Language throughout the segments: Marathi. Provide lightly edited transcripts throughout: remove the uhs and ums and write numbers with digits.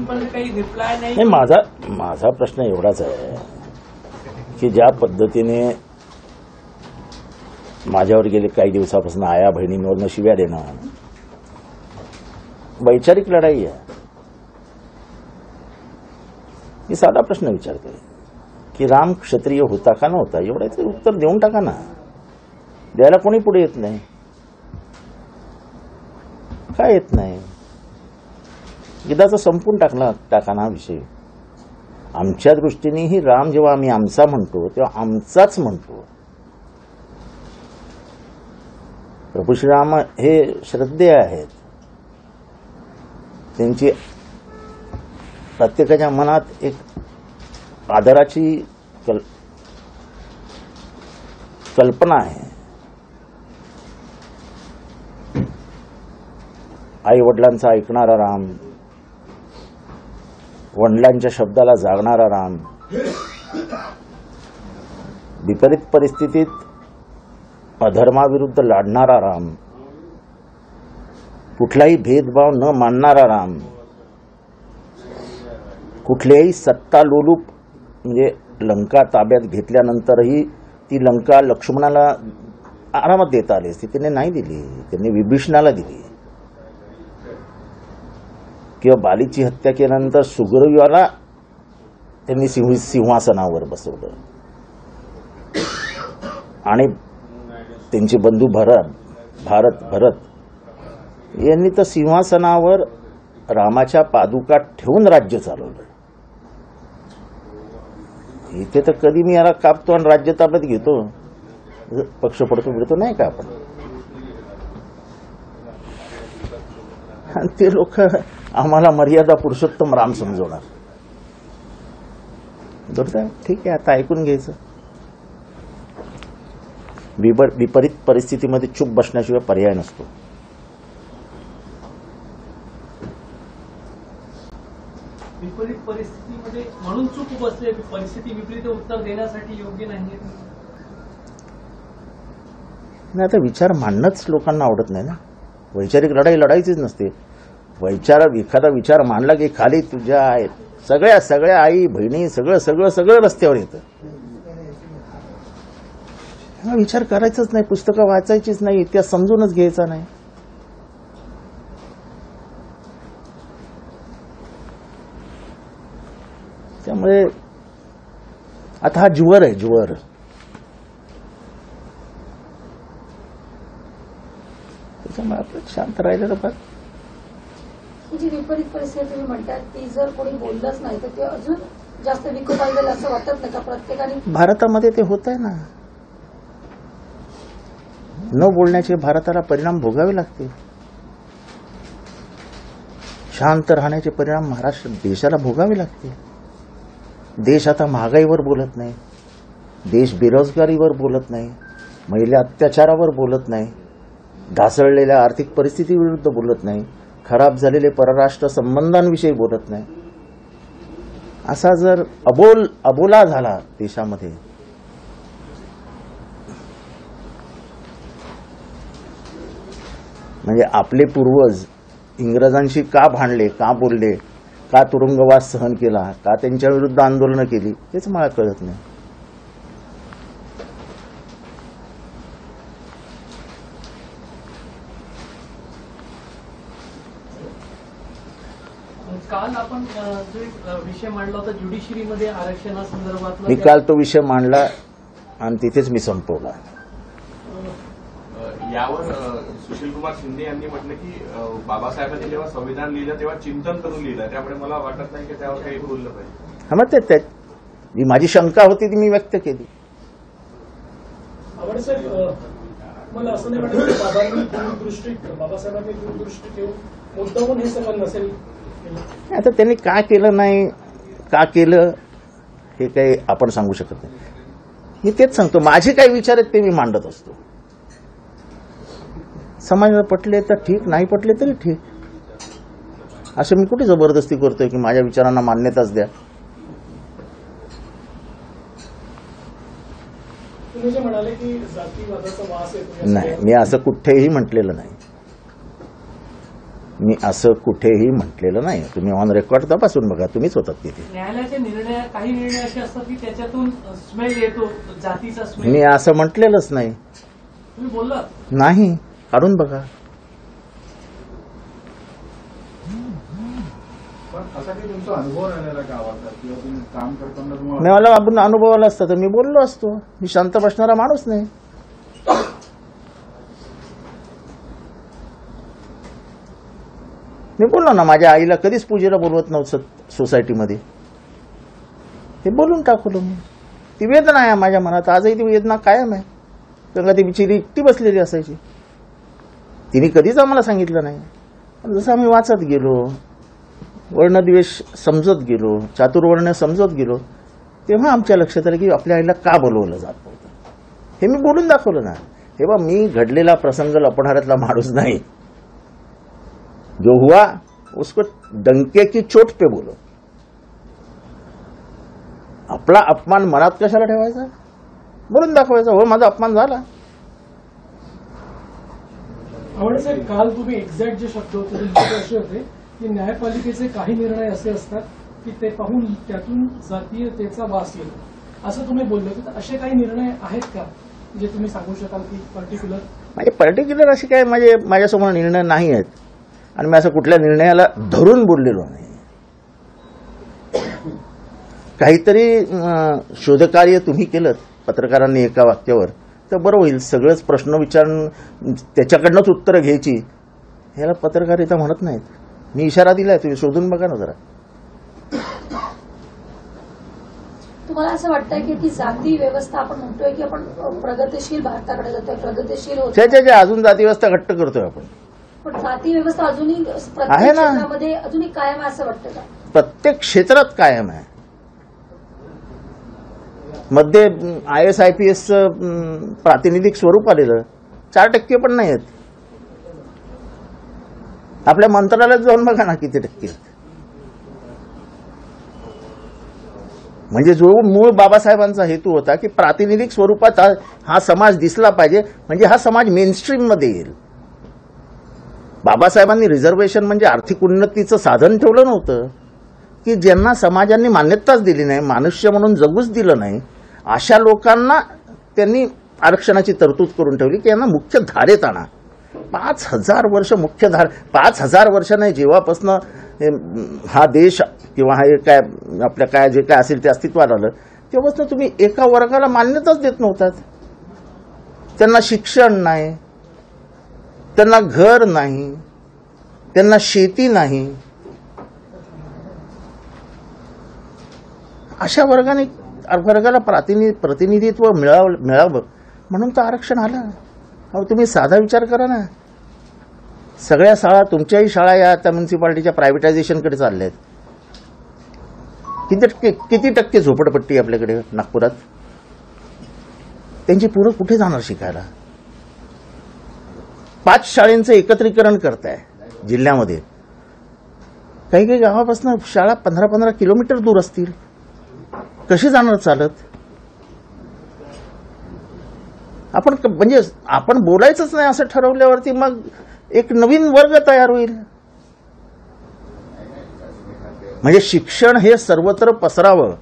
पण काही रिप्लाय नाही. नाही, माझा प्रश्न एवढाच आहे की ज्या पद्धतीने माझ्यावर गेले काही दिवसापासून आया बहिणींवरनं शिव्या देणं वैचारिक लढाई आहे. मी साधा प्रश्न विचारतोय की राम क्षत्रिय होता का नव्हता, एवढ्याचं उत्तर देऊन टाका ना. द्यायला कोणी पुढे येत नाही. काय येत नाही? गीताचा संपून टाका ना विषय. आमच्या दृष्टीनेही राम जेव्हा आम्ही आमचा म्हणतो तेव्हा आमचाच म्हणतो. प्रभू श्रीराम हे श्रद्धेय आहेत. त्यांची प्रत्येकाच्या मनात एक आदराची कल्पना आहे. आई वडिलांचा ऐकणारा राम, वडिलांच्या शब्दाला जागणारा राम, विपरीत परिस्थितीत अधर्माविरुद्ध लढणारा राम, कुठलाही भेदभाव न मानणारा राम, कुठल्याही सत्ता लोलूप म्हणजे लंका ताब्यात घेतल्यानंतरही ती लंका लक्ष्मणाला आरामात देता आली असती. त्यांनी नाही दिली. त्यांनी विभीषणाला दिली. किंवा बालीची हत्या केल्यानंतर सुग्रीवाला त्यांनी सिंहासनावर बसवलं आणि त्यांचे बंधू भरत यांनी तर सिंहासनावर रामाच्या पादुका ठेवून राज्य चालवलं. इथे तर कधी मी याला कापतो आणि राज्य ताब्यात घेतो, पक्ष पडतो बिडतो नाही का आपण. आणि ते लोक आम्हाला मर्यादा पुरुषोत्तम राम समजवणार. ठीक आहे, आता ऐकून घ्यायचं. विपरीत परिस्थितीमध्ये चूप बसण्याशिवाय पर्याय नसतो. विपरीत परिस्थितीमध्ये म्हणून चूक बसले. परिस्थिती विपरीत उत्तर देण्यासाठी योग्य नाही. आता विचार मांडणंच लोकांना आवडत नाही ना. वैचारिक लढाई लढायचीच नसते. एखादा विचार मांडला की खाली तुझ्या सगळ्या आई बहिणी सगळं रस्त्यावर येतं. विचार करायचाच नाही, पुस्तकं वाचायचीच नाही, इतिहास समजूनच घ्यायचा नाही. त्यामुळे आता हा ज्वर आहे, ज्वर. त्याच्यामुळे आपण शांत राहिलेलं बघ. जी विपरीत परिस्थिती तुम्ही म्हणतात ती जर कोणी बोललंच नाही तर ते अजून जास्त विकू पाहिजे असं वाटत नाही का प्रत्येकाने? भारतामध्ये ते होत आहे ना. न बोलण्याचे भारताला परिणाम भोगावे लागते. शांत राहण्याचे परिणाम महाराष्ट्र देशाला भोगावे लागते. देश आता महागाईवर बोलत नाही, देश बेरोजगारीवर बोलत नाही, महिला अत्याचारावर बोलत नाही, ढासळलेल्या आर्थिक परिस्थितीविरुद्ध बोलत नाही, खराब झालेले परराष्ट्र संबंधांविषयी बोलत नाही. असा जर अबोला झाला देशामध्ये, म्हणजे आपले पूर्वज इंग्रजांशी का भांडले, का बोलले, का तुरुंगवास सहन केला, का त्यांच्या विरुद्ध आंदोलनं केली, हेच मला कळत नाही. काल आपण जो विषय मांडला होता ज्युडिशरीमध्ये आरक्षणासंदर्भात, मी काल तो विषय मांडला आणि तिथेच मी संपवला. यावर सुशीलकुमार शिंदे यांनी म्हटलं की बाबासाहेबांनी जेव्हा संविधान लिहिलं तेव्हा चिंतन करून लिहिलं, त्यामुळे मला वाटत नाही की त्यावर काही बोललं पाहिजे. हा, मग ते जी माझी शंका होती ती मी व्यक्त केली. मला असं नाही वाटत बाबासाहेबांनी दूरदृष्टी ठेवून मुद्दामून हे सगळं नसेल. आता त्यांनी का केलं नाही, का केलं हे काही आपण सांगू शकत नाही. मी तेच सांगतो, माझे काही विचार आहेत ते मी मांडत असतो. समाजाला पटले तर ठीक, नाही पटले तरी ठीक. असं मी कुठे जबरदस्ती करतोय की माझ्या विचारांना मान्यताच द्या. तुम्ही जे म्हणाले की जातीवादाचा वास येतो, नाही, मी असं कुठेही म्हटलेलं नाही. मी असं कुठेही म्हटलेलं नाही. तुम्ही ऑन रेकॉर्ड तपासून बघा, तुम्हीच होतात तिथे. न्यायालयाचे निर्णय, काही निर्णय असे असतात की त्याच्यातून स्मेल येतो, जातीचा मी स्मेल. असं म्हटलेलंच नाही. तुम्ही बोलला नाही, काढून बघा. पण असा काही तुमचा अनुभव राहिलेला गावाचा किंवा तुम्ही काम करताना तुम्हाला मला आपण अनुभवाला असतं तर मी बोललो असतो. मी शांत बसणारा माणूस नाही. मी बोललो ना, माझ्या आईला कधीच पूजेला बोलवत नव्हतं सोसायटीमध्ये. हे बोलून टाकलो मी. ती वेदना आहे माझ्या मनात, आजही ती वेदना कायम आहे. गंगा ती बिचारी एकटी बसलेली असायची. तिने कधीच आम्हाला सांगितलं नाही. पण जसं आम्ही वाचत गेलो, वर्णद्वेष समजत गेलो, चातुर्वर्ण समजत गेलो, तेव्हा आमच्या लक्षात आलं की आपल्या आईला का बोलवलं जात नव्हतं. हे मी बोलून दाखवलं ना. तेव्हा मी घडलेला प्रसंग लपणाऱ्यातला माणूस नाही. जो हुआ उसको डंके की चोट पे बोलो. आपला अपमान मनात कशाला ठेवायचा, बोलून दाखवायचा. हो, माझा अपमान झाला. आवड साहेब, काल तुम्ही एक्झॅक्ट जे शब्द होते तुमचे असे होते की न्यायपालिकेचे काही निर्णय असे असतात की ते पाहून त्यातून जातीयतेचा वास येतो, असं तुम्ही बोलले होते. तर असे काही निर्णय आहेत का जे तुम्ही सांगू शकाल की पर्टिक्युलर? म्हणजे पर्टिक्युलर असे काय माझ्यासमोर निर्णय नाही आहेत आणि मी असं कुठल्या निर्णयाला धरून बोललेलो नाही. काहीतरी शोधकार्य तुम्ही केलं पत्रकारांनी एका वाक्यावर तर बरं होईल. सगळंच प्रश्न विचारून त्याच्याकडनंच उत्तरं घ्यायची, ह्याला पत्रकारिता म्हणत नाहीत. मी इशारा दिलाय, तुम्ही शोधून बघा ना जरा. तुम्हाला असं वाटतंय की ती जाती व्यवस्था आपण म्हणतोय की आपण प्रगतिशील भारताकडे जातोय, प्रगतिशील होत, ज्या अजून जातीव्यवस्था घट्ट करतोय आपण. पण जाती व्यवस्था अजूनही आहे प्रत्येक ना. क्षेत्रामध्ये अजूनही कायम आहे असं वाटतं का? प्रत्येक क्षेत्रात कायम आहे. मध्ये IAS-IPS प्रातिनिधिक स्वरूप आलेलं 4% पण नाही आहेत. आपल्या मंत्रालयात जाऊन बघा ना किती टक्के. म्हणजे जो मूळ बाबासाहेबांचा हेतू होता की प्रातिनिधिक स्वरूपात हा समाज दिसला पाहिजे, म्हणजे हा समाज मेनस्ट्रीम मध्ये येईल. बाबासाहेबांनी रिझर्वेशन म्हणजे आर्थिक उन्नतीचं साधन ठेवलं नव्हतं, की ज्यांना समाजांनी मान्यताच दिली नाही, मनुष्य म्हणून जगूच दिलं नाही, अशा लोकांना त्यांनी आरक्षणाची तरतूद करून ठेवली की यांना मुख्य धारेत आणा. 5,000 वर्ष मुख्य धार, 5,000 वर्ष नाही, जेव्हापासनं हा देश किंवा हे काय आपल्या काय जे काय असेल ते अस्तित्वात आलं तेव्हापासून तुम्ही एका वर्गाला मान्यताच देत नव्हतात. त्यांना शिक्षण नाही, त्यांना घर नाही, त्यांना शेती नाही. अशा वर्गाला प्रतिनिधित्व मिळावं म्हणून तर आरक्षण आलं. अहो तुम्ही साधा विचार करा ना. सगळ्या शाळा, तुमच्याही शाळा या आता म्युन्सिपाल्टीच्या प्रायव्हेटायझेशनकडे चालल्या आहेत. किती टक्के झोपडपट्टी आपल्याकडे नागपुरात? त्यांची पोरं कुठे जाणार शिकायला? 5 शाळेंचं एकत्रीकरण करताय जिल्ह्यामध्ये. काही काही गावापासून शाळा 15-15 किलोमीटर दूर असतील. कशी जाणार चालत? आपण बोलायचंच नाही असं ठरवल्यावरती मग एक नवीन वर्ग तयार होईल. म्हणजे शिक्षण हे सर्वत्र पसरावं,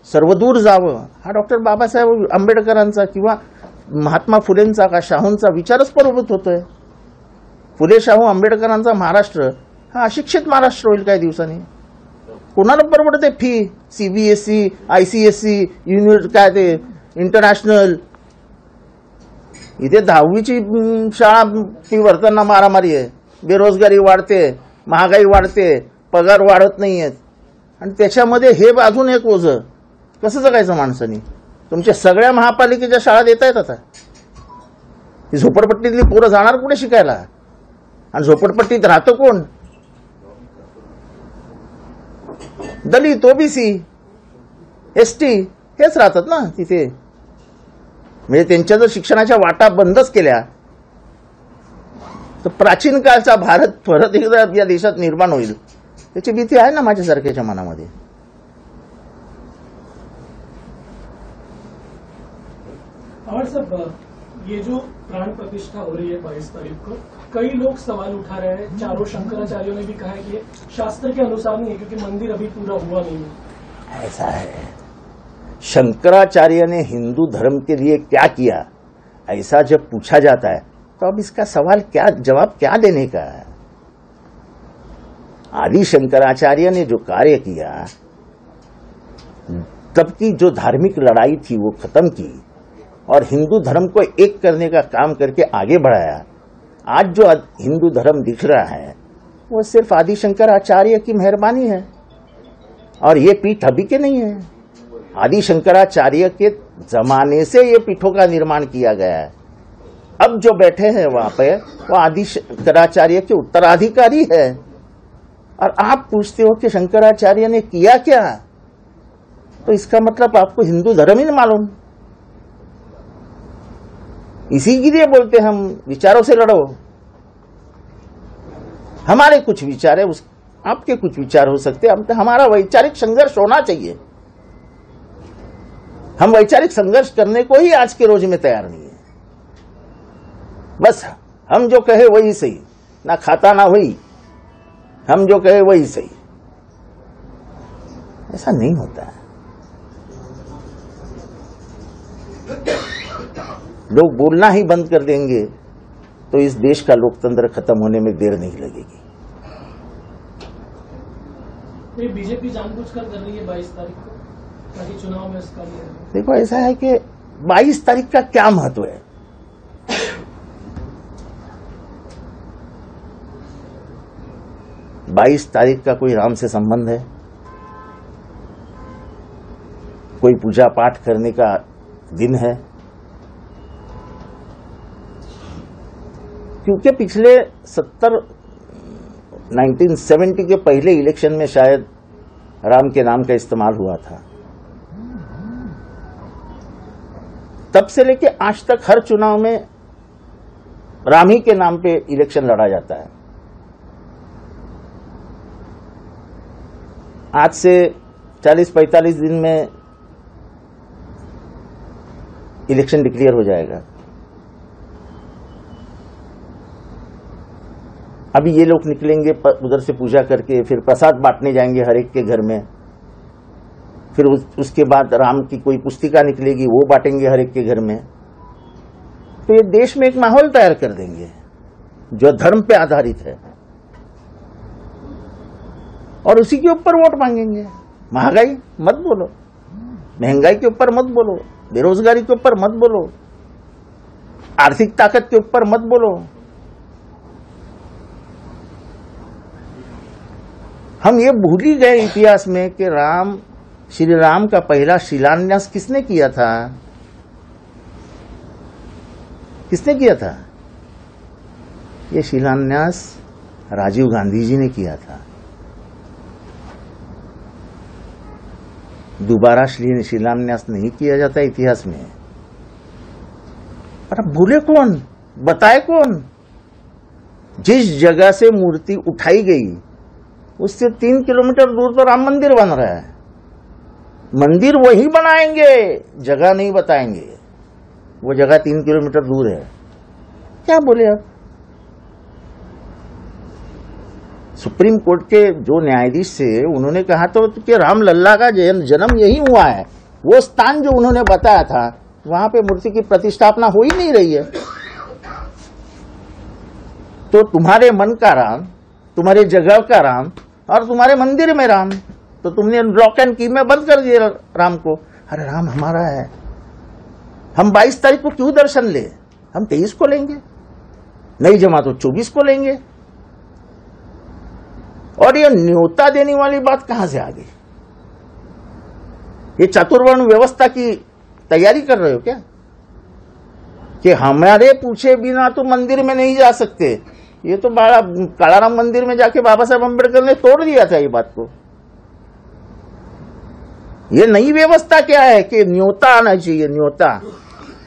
सर्वदूर जावं, हा डॉक्टर बाबासाहेब आंबेडकरांचा किंवा महात्मा फुलेंचा का शाहूंचा विचारच प्रभूत होतोय. फुले, शाहू, आंबेडकरांचा महाराष्ट्र हा अशिक्षित महाराष्ट्र होईल काही दिवसांनी. कोणाला परवडते फी? CBSE, ICSE, काय ते इंटरनॅशनल. इथे 10वीची शाळा फी भरताना मारामारी आहे. बेरोजगारी वाढते, महागाई वाढते, पगार वाढत नाहीयेत आणि त्याच्यामध्ये हे अजून एक ओझं. कसं जगायचं माणसानी? तुमच्या सगळ्या महापालिकेच्या शाळा देता येत आता. ही झोपडपट्टीतली पोरं जाणार कुठे शिकायला? आणि झोपडपट्टीत राहतं कोण? दलित, OBC, ST हेच राहतात ना तिथे. म्हणजे त्यांच्या जर शिक्षणाच्या वाटा बंदच केल्या तर प्राचीन काळचा भारत परत एकदा या देशात निर्माण होईल त्याची भीती आहे ना माझ्यासारख्याच्या मनामध्ये. आवड साहेब, ये जो प्राण प्रतिष्ठा हो रही है 22 तारीख को, कई लोग सवाल उठा रहे हैं, चारों शंकराचार्यों ने भी कहा है कि ये शास्त्र के अनुसार नहीं है क्योंकि मंदिर अभी पूरा हुआ नहीं है। ऐसा है, शंकराचार्य ने हिंदू धर्म के लिए क्या किया, ऐसा जब पूछा जाता है तो अब इसका सवाल क्या, जवाब क्या देने का है। आदि शंकराचार्य ने जो कार्य किया, तब की जो धार्मिक लड़ाई थी वो खत्म की और हिंदू धर्म को एक करने का काम करके आगे बढ़ाया। आज जो हिंदू धर्म दिख रहा है वो सिर्फ आदि शंकराचार्य की मेहरबानी है और ये पीठ अभी के नहीं है। आदि शंकराचार्य के जमाने से ये पीठों का निर्माण किया गया है। अब जो बैठे हैं वहां पे वो आदि शंकराचार्य के उत्तराधिकारी है और आप पूछते हो कि शंकराचार्य ने किया क्या, तो इसका मतलब आपको हिंदू धर्म ही नहीं मालूम। इसी के लिए बोलते हम विचारों से लड़ो। हमारे कुछ विचार है, आपके कुछ विचार हो सकते हैं, हमारा वैचारिक संघर्ष होना चाहिए। हम वैचारिक संघर्ष करने को ही आज के रोज में तैयार नहीं है। बस हम जो कहे वही सही, ना खाता ना वही, हम जो कहे वही सही। ऐसा नहीं होता है। लोग बोलना ही बंद कर देंगे तो इस देश का लोकतंत्र खत्म होने में देर नहीं लगेगी। तो ये बीजेपी जानबूझकर कर रही है 22 तारीख को ताकि चुनाव में इसका देखो, ऐसा है कि 22 तारीख का क्या महत्व है। बाईस तारीख का कोई राम से संबंध है, कोई पूजा पाठ करने का दिन है? क्योंकि पिछले 1970 के पहले इलेक्शन में शायद राम के नाम का इस्तेमाल हुआ था। तब से लेके आज तक हर चुनाव में राम ही के नाम पे इलेक्शन लड़ा जाता है। आज से 40-45 दिन में इलेक्शन डिक्लेयर हो जाएगा। अभी ये लोग निकलेंगे उधर से पूजा करके, फिर प्रसाद बांटने जाएंगे हर एक के घर में, फिर उसके बाद राम की कोई पुस्तिका निकलेगी, वो बांटेंगे हर एक के घर में। तो ये देश में एक माहौल तैयार कर देंगे जो धर्म पे आधारित है और उसी के ऊपर वोट मांगेंगे। महंगाई मत बोलो, महंगाई के ऊपर मत बोलो, बेरोजगारी के ऊपर मत बोलो, आर्थिक ताकत के ऊपर मत बोलो। हम ये भूल ही गए इतिहास में कि श्री राम का पहला शिलान्यास किसने किया था? किसने किया था? ये शिलान्यास राजीव गांधी जी ने किया था। दोबारा शिलान्यास नहीं किया जाता इतिहास में। पर अब भूले कौन, बताए कौन? जिस जगह से मूर्ति उठाई गई उससे 3 किलोमीटर दूर तो राम मंदिर बन रहा है। मंदिर वही बनाएंगे, जगह नहीं बताएंगे। वो जगह 3 किलोमीटर दूर है। क्या बोले अब? सुप्रीम कोर्ट के जो न्यायाधीश थे उन्होंने कहा तो कि राम लल्ला का जन्म यही हुआ है। वो स्थान जो उन्होंने बताया था वहां पे मूर्ति की प्रतिष्ठापना हो ही नहीं रही है। तो तुम्हारे मन का राम, तुम्हारे जगह का राम और तुम्हारे मंदिर में राम, तो तुमने लॉक एंड की में बंद कर दिया राम को। अरे राम हमारा है, हम 22 तारीख को क्यों दर्शन ले? हम 23 को लेंगे, नहीं जमा तो 24 को लेंगे। और ये न्योता देने वाली बात कहां से आ गई? ये चातुर्वर्ण व्यवस्था की तैयारी कर रहे हो क्या? कि हमारे पूछे बिना तो मंदिर में नहीं जा सकते। ये तो बड़ा कालाराम मंदिर में जाके बाबा साहब अम्बेडकर ने तोड़ दिया था ये बात को। ये नई व्यवस्था क्या है कि न्योता आना चाहिए। न्योता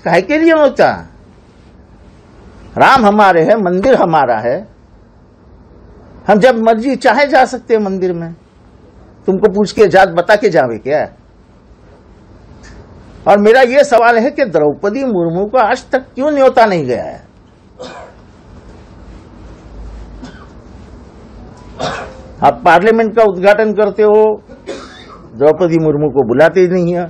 काहे के लिए? न्योता राम हमारे है, मंदिर हमारा है, हम जब मर्जी चाहे जा सकते हैं मंदिर में। तुमको पूछ के जात बता के जावे क्या? और मेरा यह सवाल है कि द्रौपदी मुर्मू को आज तक क्यों न्योता नहीं गया है? आप पार्लियामेंट का उद्घाटन करते हो, द्रौपदी मुर्मू को बुलाते ही नहीं है।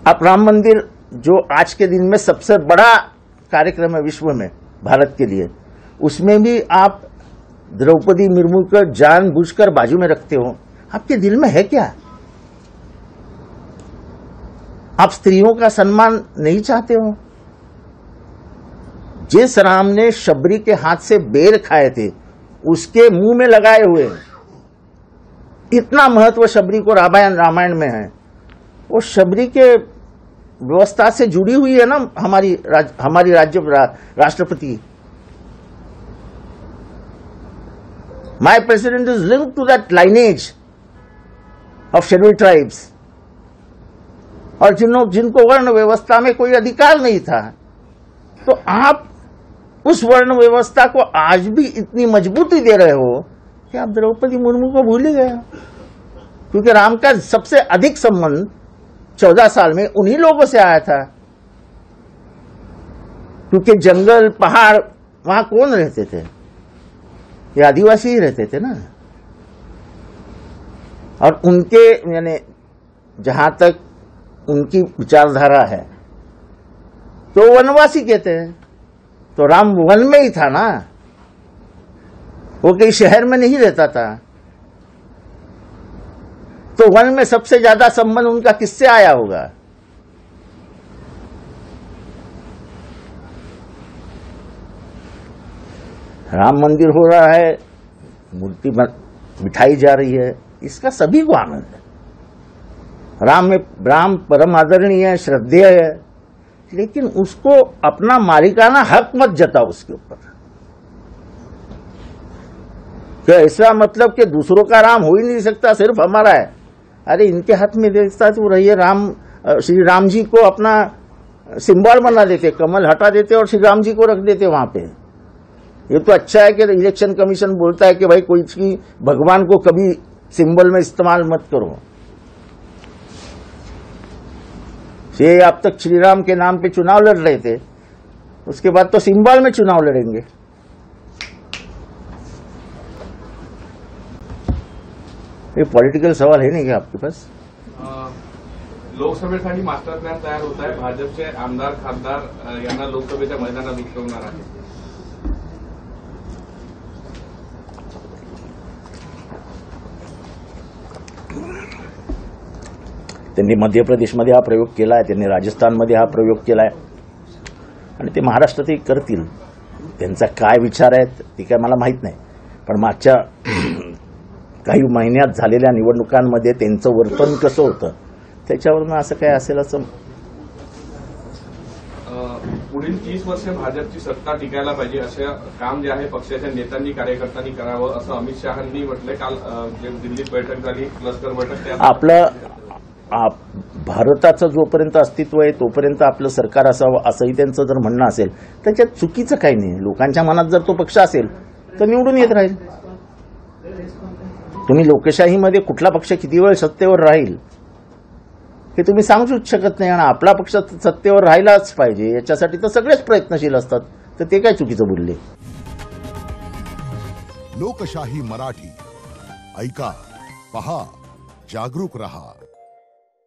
आप राम मंदिर, जो आज के दिन में सबसे बड़ा कार्यक्रम है विश्व में भारत के लिए, उसमें भी आप द्रौपदी मुर्मू को जानबूझकर बाजू में रखते हो। आपके दिल में है क्या? आप स्त्रियों का सम्मान नहीं चाहते हो? जिस राम ने शबरी के हाथ से बेर खाए थे, उसके मुंह में लगाए हुए, इतना महत्व शबरी को रामायण में है। वो शबरी के व्यवस्था से जुड़ी हुई है ना हमारी राज्य राष्ट्रपति। My president is linked to that lineage of schedule tribes. और जिनको वर्ण व्यवस्था में कोई अधिकार नहीं था, तो आप उस वर्ण व्यवस्था को आज भी इतनी मजबूती दे रहे हो कि आप द्रौपदी मुर्मू को भूल ही गए। क्योंकि राम का सबसे अधिक संबंध 14 साल में उन्हीं लोगों से आया था। क्योंकि जंगल पहाड़, वहां कौन रहते थे? ये आदिवासी ही रहते थे ना। और उनके यानी जहां तक उनकी विचारधारा है तो वनवासी कहते हैं। तो राम वन में ही था ना, वो कहीं शहर में नहीं रहता था। तो वन में सबसे ज्यादा संबंध उनका किससे आया होगा? राम मंदिर हो रहा है, मूर्ति बिठाई जा रही है, इसका सभी को आनंद है। राम परम आदरणीय है, श्रद्धेय है, लेकिन उसको अपना मालिकाना हक मत जताओ उसके ऊपर। क्या ऐसा मतलब कि दूसरों का राम हो ही नहीं सकता, सिर्फ हमारा है? अरे इनके हाथ में देखता तो रहिए, श्री राम जी को अपना सिंबल बना देते, कमल हटा देते और श्री राम जी को रख देते वहां पे। ये तो अच्छा है कि इलेक्शन कमीशन बोलता है कि भाई कोई चीज भगवान को कभी सिंबल में इस्तेमाल मत करो। ये अब तक श्री राम के नाम पे चुनाव लड़ रहे थे, उसके बाद तो सिंबल में चुनाव लड़ेंगे। ये पॉलिटिकल सवाल है नहीं क्या आपके पास? लोकसभेसाठी मास्टर प्लॅन तयार होत आहे, भाजपचे आमदार खासदार यांना लोकसभेच्या मैदानात उतरवणार आहे। त्यांनी मध्य प्रदेशमध्ये हा प्रयोग केलाय, त्यांनी राजस्थानमध्ये हा प्रयोग केलाय आणि ते महाराष्ट्रातही करतील। त्यांचा काय विचार आहेत ते काय मला माहित नाही, पण मागच्या काही महिन्यात झालेल्या निवडणुकांमध्ये त्यांचं वर्तन कसं होतं त्याच्यावरून असं काय असेल असं। पुढील 30 वर्षे भाजपची सत्ता टिकायला पाहिजे असं काम जे आहे पक्षाच्या नेत्यांनी कार्यकर्त्यांनी करावं असं अमित शहांनी म्हटलंय। काल दिल्लीत बैठक झाली, क्लस्टर बैठक। आपलं भारताचं जोपर्यंत अस्तित्व आहे तोपर्यंत आपलं सरकार असावं असंही त्यांचं जर म्हणणं असेल, त्याच्यात चुकीचं काही नाही। लोकांच्या मनात जर तो पक्ष असेल तर निवडून येत राहील। तुम्ही लोकशाहीमध्ये कुठला पक्ष किती वेळ सत्तेवर राहील हे तुम्ही सांगूच शकत नाही, आणि आपला पक्ष सत्तेवर राहिलाच पाहिजे याच्यासाठी तर सगळेच प्रयत्नशील असतात, तर ते काय चुकीचं बोलले? लोकशाही मराठी ऐका, पहा, जागरूक रहा।